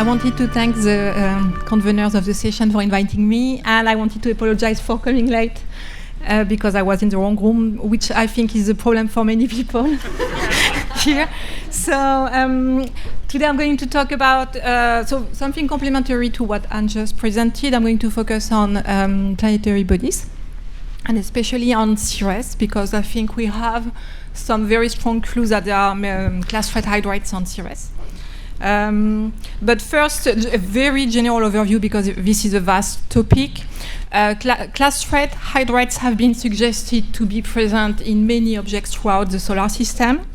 I wanted to thank the conveners of the session for inviting me, and I wanted to apologize for coming late because I was in the wrong room, which I think is a problem for many people here. So today I'm going to talk about something complementary to what Anne just presented. I'm going to focus on planetary bodies, and especially on Ceres, because I think we have some very strong clues that there are class threat hydrides on Ceres. But first, a very general overview, because this is a vast topic. Class threat hydrides have been suggested to be present in many objects throughout the solar system.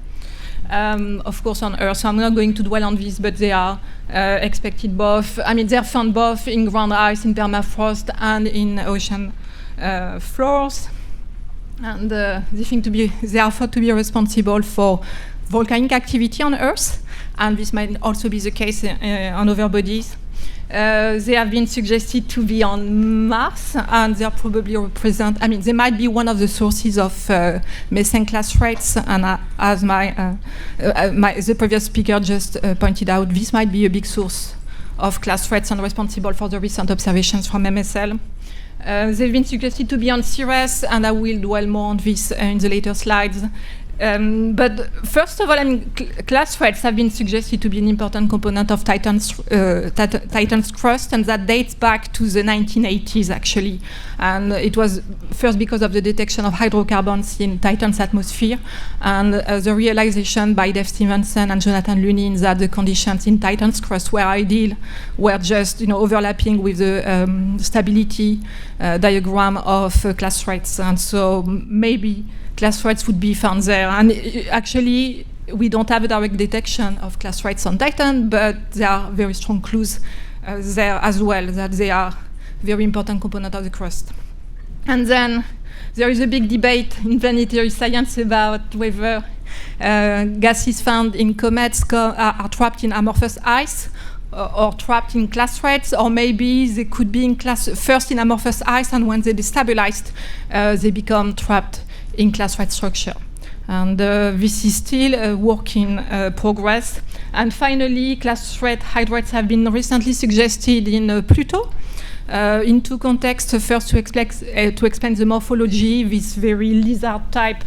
Of course on Earth, so I'm not going to dwell on this, but they are expected both, they're found both in ground ice, in permafrost, and in ocean floors. And they are thought to be responsible for volcanic activity on Earth, and this might also be the case on other bodies. They have been suggested to be on Mars, and they probably represent, they might be one of the sources of methane class threats, and as the previous speaker just pointed out, this might be a big source of class threats and responsible for the recent observations from MSL. They've been suggested to be on Ceres, and I will dwell more on this in the later slides. But first of all, class threats have been suggested to be an important component of Titan's crust, and that dates back to the 1980s, actually. And it was first because of the detection of hydrocarbons in Titan's atmosphere, and the realization by Dave Stevenson and Jonathan Lunin that the conditions in Titan's crust were ideal, were just overlapping with the stability diagram of class threats, and so maybe class threats would be found there. And actually, we don't have a direct detection of class threats on Titan, but there are very strong clues there as well that they are very important component of the crust. And then there is a big debate in planetary science about whether gases found in comets are trapped in amorphous ice or trapped in class threats, or maybe they could be first in amorphous ice, and when they destabilized, they become trapped in class threat structure. And this is still a work in progress. And finally, class threat hydrides have been recently suggested in Pluto in two contexts. First, to explain the morphology, this very lizard-type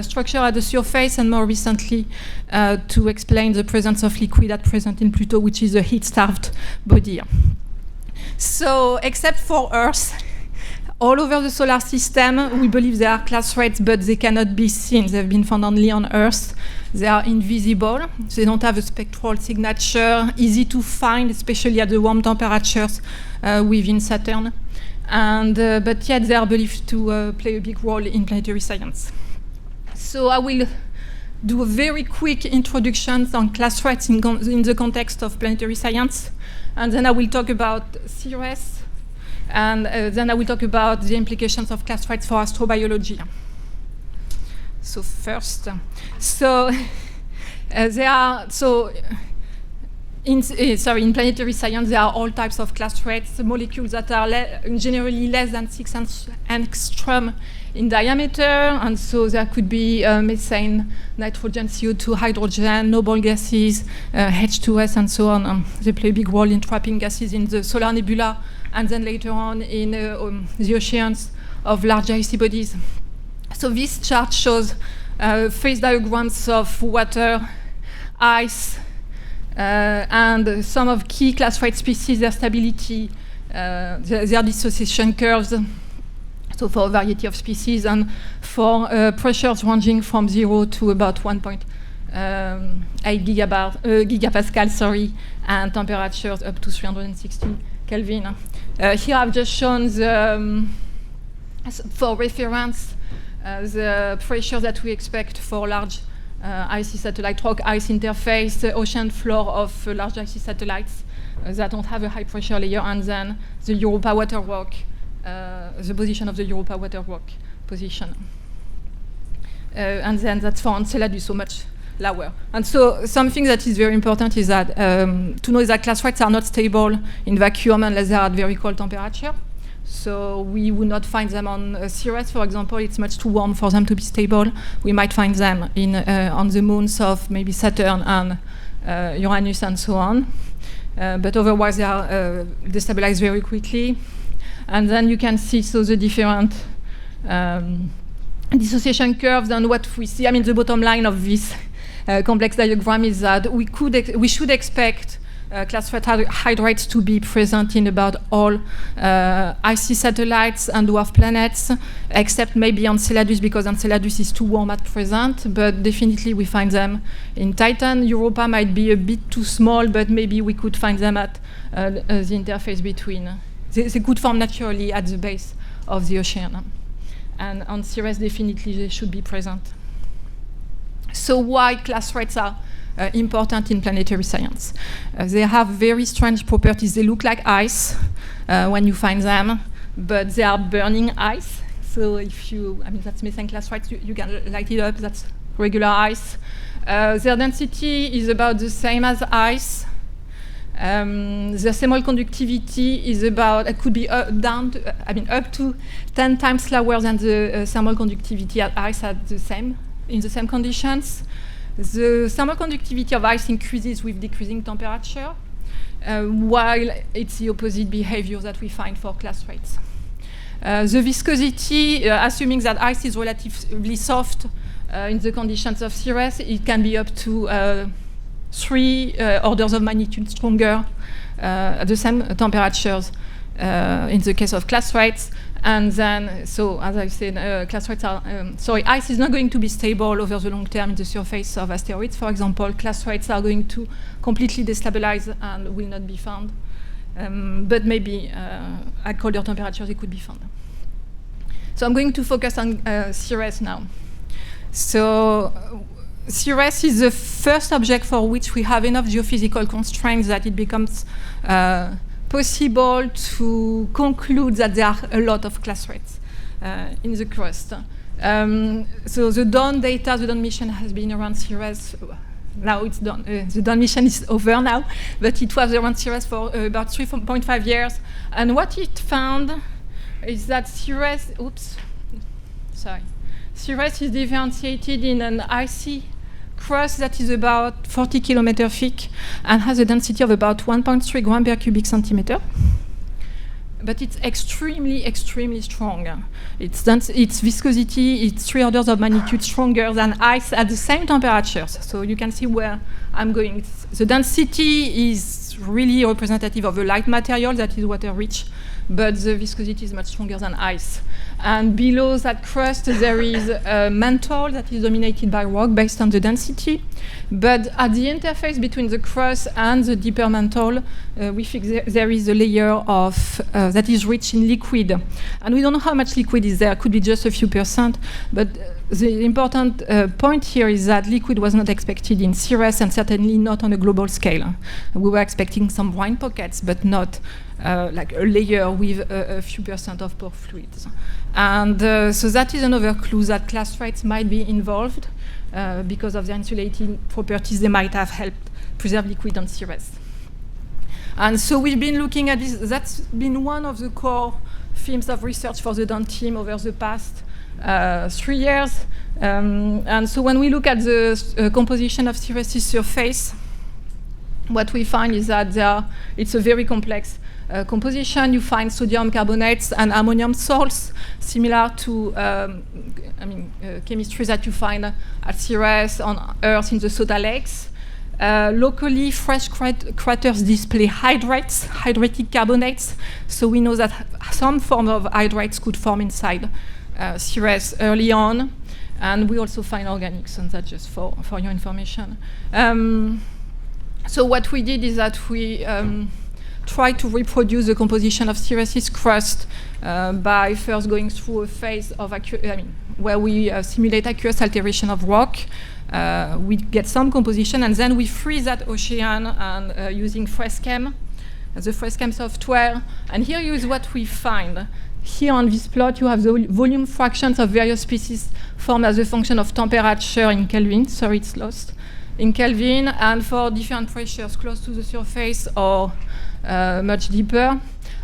structure at the surface, and more recently to explain the presence of liquid at present in Pluto, which is a heat-starved body. So, except for Earth, all over the solar system, we believe there are class threats, but they cannot be seen. They've been found only on Earth. They are invisible. They don't have a spectral signature, easy to find, especially at the warm temperatures within Saturn. But yet they are believed to play a big role in planetary science. So I will do a very quick introduction on class threats in the context of planetary science. And then I will talk about Ceres. And then I will talk about the implications of class threats for astrobiology. So first, in planetary science, there are all types of class threats, molecules that are generally less than 6 angstrom in diameter, and so there could be methane, nitrogen, CO2, hydrogen, noble gases, H2S, and so on. They play a big role in trapping gases in the solar nebula, and then later on in the oceans of large icy bodies. So this chart shows phase diagrams of water, ice, and some of key class threat species, their stability, their dissociation curves, so for a variety of species, and for pressures ranging from 0 to about 1.8 gigapascal, and temperatures up to 360 Kelvin. Here I've just shown for reference the pressure that we expect for large icy satellite rock ice interface, the ocean floor of large icy satellites that don't have a high pressure layer, and then the Europa water rock, the position of the Europa water rock position. And then that's for Enceladus, so much lower. And so something that is very important is that to know that class threats are not stable in vacuum unless they are at very cold temperature. So we would not find them on Ceres, for example. It's much too warm for them to be stable. We might find them on the moons of maybe Saturn and Uranus and so on. but otherwise they are destabilized very quickly. And then you can see the different dissociation curves. And what we see, the bottom line of this complex diagram is that we should expect class threat hydrates to be present in about all icy satellites and dwarf planets, except maybe Enceladus, because Enceladus is too warm at present, but definitely we find them in Titan. Europa might be a bit too small, but maybe we could find them at the interface between. They could form naturally at the base of the ocean. And on Ceres, definitely they should be present. So why class threats are important in planetary science? They have very strange properties. They look like ice when you find them, but they are burning ice. So if you, that's methane class threats, you can light it up, that's regular ice. Their density is about the same as ice. The thermal conductivity is about, it could be up to 10 times lower than the thermal conductivity at ice in the same conditions. The thermal conductivity of ice increases with decreasing temperature, while it's the opposite behavior that we find for class threats. The viscosity, assuming that ice is relatively soft in the conditions of Ceres, it can be up to 3 orders of magnitude stronger at the same temperatures in the case of class threats. And then, so as I said, class threats are, ice is not going to be stable over the long term in the surface of asteroids. For example, class threats are going to completely destabilize and will not be found. But maybe at colder temperatures, it could be found. So I'm going to focus on Ceres now. So Ceres is the first object for which we have enough geophysical constraints that it becomes possible to conclude that there are a lot of class threats in the crust. So the Dawn data, the Dawn mission has been around Ceres. Now it's done. The Dawn mission is over now, but it was around Ceres for about 3.5 years. And what it found is that Ceres is differentiated in an icy crust that is about 40 kilometers thick and has a density of about 1.3 grams per cubic centimeter. But it's extremely, extremely strong. Its viscosity is 3 orders of magnitude stronger than ice at the same temperatures. So you can see where I'm going. The density is really representative of a light material that is water-rich, but the viscosity is much stronger than ice. And below that crust, there is a mantle that is dominated by rock based on the density. But at the interface between the crust and the deeper mantle, we think there is a layer of that is rich in liquid. And we don't know how much liquid is there. It could be just a few percent. But the important point here is that liquid was not expected in Ceres and certainly not on a global scale. We were expecting some brine pockets, but not like a layer with a few percent of pore fluids. And so that is another clue that class threats might be involved because of their insulating properties. They might have helped preserve liquid on Ceres. And so we've been looking at this. That's been one of the core themes of research for the Dawn team over the past 3 years. And so when we look at the composition of Ceres' surface, what we find is that it's a very complex composition. You find sodium carbonates and ammonium salts, similar to chemistry that you find at Ceres, on Earth in the soda lakes. Locally, fresh craters display hydrates, hydratic carbonates. So we know that some form of hydrates could form inside Ceres early on. And we also find organics, and that's just for your information. So what we did is that we try to reproduce the composition of Ceres' crust by first going through a phase of where we simulate aqueous alteration of rock. We get some composition, and then we freeze that ocean and using FresChem, the FresChem software. And here is what we find. Here on this plot, you have the volume fractions of various species formed as a function of temperature in Kelvin. Sorry, it's lost. In Kelvin, and for different pressures close to the surface or much deeper.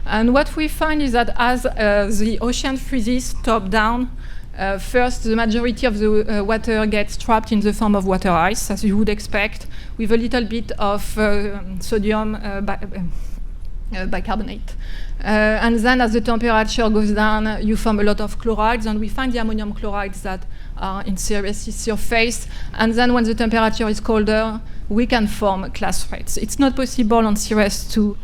And what we find is that as the ocean freezes top down, First, the majority of the water gets trapped in the form of water ice, as you would expect, with a little bit of sodium bicarbonate. And then as the temperature goes down, you form a lot of chlorides, and we find the ammonium chlorides that are in Cirrus' surface. And then when the temperature is colder, we can form clathrates. It's not possible on Cirrus to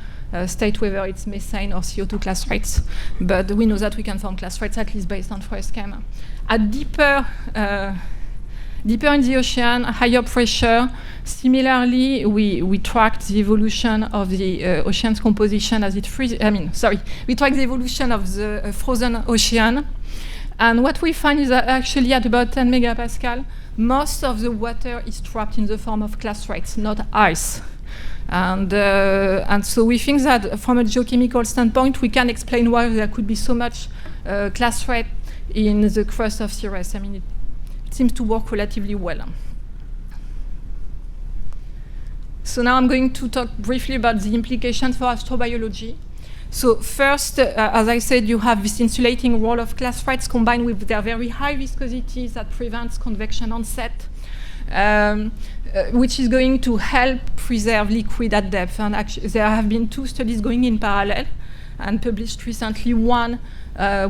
state whether it's methane or CO2 clathrates, but we know that we can form clathrates, at least based on forest chem. At deeper in the ocean, higher pressure, similarly, we track the evolution of the ocean's composition as it freezes. We track the evolution of the frozen ocean. And what we find is that actually at about 10 megapascal, most of the water is trapped in the form of clathrates, not ice. And so we think that from a geochemical standpoint, we can explain why there could be so much clathrate in the crust of Cirrus. It seems to work relatively well. So now I'm going to talk briefly about the implications for astrobiology. So first, as I said, you have this insulating wall of clathrates combined with their very high viscosity that prevents convection onset, which is going to help preserve liquid at depth. And actually, there have been 2 studies going in parallel and published recently. One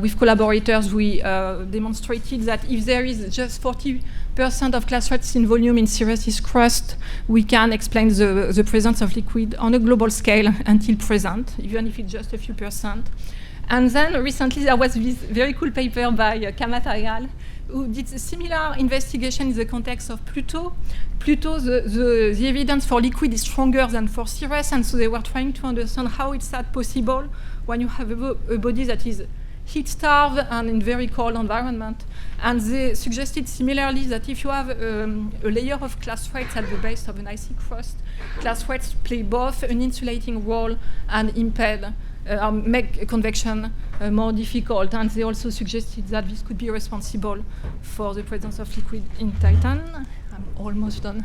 with collaborators, we demonstrated that if there is just 40% of clathrates in volume in Cirrus' crust, we can explain the presence of liquid on a global scale until present, even if it's just a few %. And then recently there was this very cool paper by Kamat et al., who did a similar investigation in the context of Pluto. Pluto, the evidence for liquid is stronger than for Cirrus, and so they were trying to understand how it's that possible when you have a body that is heat-starved and in very cold environment. And they suggested similarly that if you have a layer of clathrates at the base of an icy crust, clathrates play both an insulating role and impede make convection more difficult. And they also suggested that this could be responsible for the presence of liquid in Titan. I'm almost done.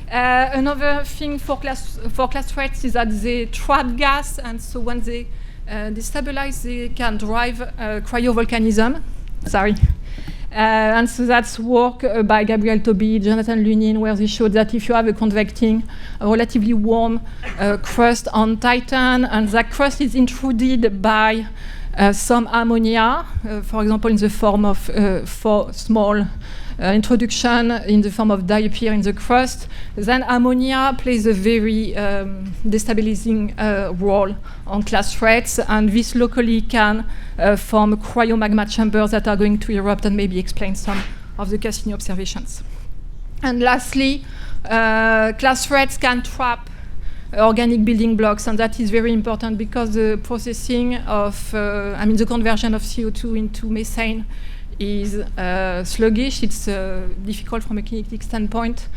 Another thing for clathrates is that they trap gas, and so when they destabilize, they can drive cryovolcanism. Sorry. And so that's work by Gabriel Tobey, Jonathan Lunin, where they showed that if you have a convecting, relatively warm crust on Titan, and that crust is intruded by some ammonia, for example, in the form of small introduction in the form of diapir in the crust, then ammonia plays a very destabilizing role on clathrates, and this locally can form cryomagma chambers that are going to erupt and maybe explain some of the Cassini observations. And lastly, clathrates can trap organic building blocks, and that is very important because the processing of, the conversion of CO2 into methane is sluggish. It's difficult from a kinetic standpoint.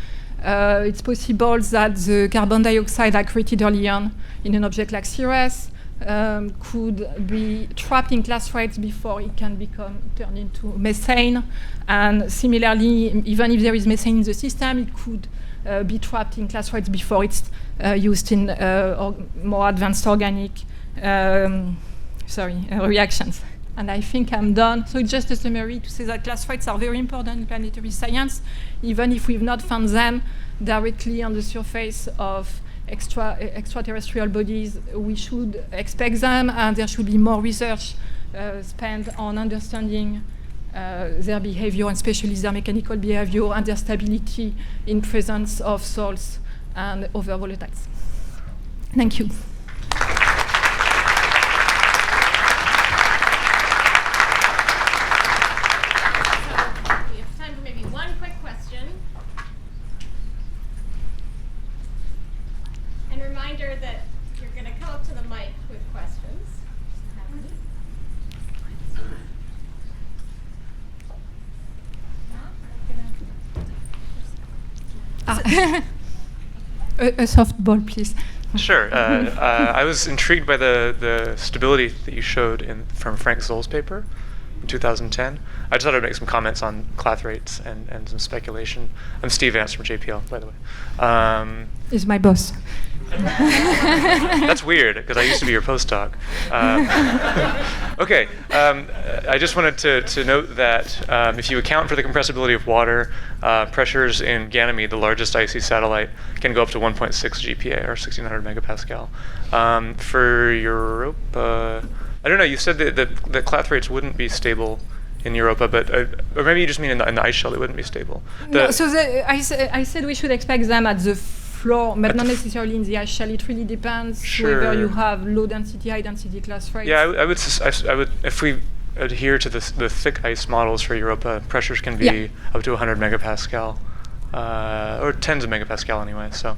It's possible that the carbon dioxide I created early on in an object like Cirrus could be trapped in clathrates before it can become turned into methane. And similarly, even if there is methane in the system, it could be trapped in clathrates before it's used in more advanced organic reactions. And I think I'm done. So it's just a summary to say that clathrates are very important in planetary science, even if we've not found them directly on the surface of extraterrestrial bodies. We should expect them, and there should be more research spent on understanding their behavior, and especially their mechanical behavior and their stability in presence of salts and other volatiles. Thank you. A softball, please. Sure. I was intrigued by the stability that you showed from Frank Zoll's paper in 2010. I just thought I'd make some comments on clathrates and some speculation. I'm Steve Vance from JPL, by the way. He's my boss. That's weird, because I used to be your postdoc. Okay, I just wanted to note that if you account for the compressibility of water, pressures in Ganymede, the largest icy satellite, can go up to 1.6 GPa, or 1600 megapascal. For Europa, I don't know, you said that the cleth rates wouldn't be stable in Europa, but or maybe you just mean in the ice shell it wouldn't be stable. No, so I said we should expect them at the floor, but not necessarily in the ice shell. It really depends whether you have low density, high density cleth rates. Yeah, I would if we adhere to the thick ice models for Europa, pressures can be up to 100 megapascal, or tens of megapascal anyway. So.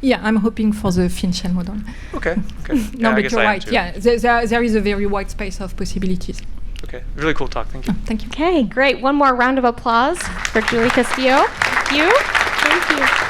Yeah, I'm hoping for the thin shell model. Okay. No, Yeah, but you're right. Yeah, there is a very wide space of possibilities. Okay, really cool talk. Thank you. Thank you. Okay, great. One more round of applause for Julie Castillo. Thank you. Thank you.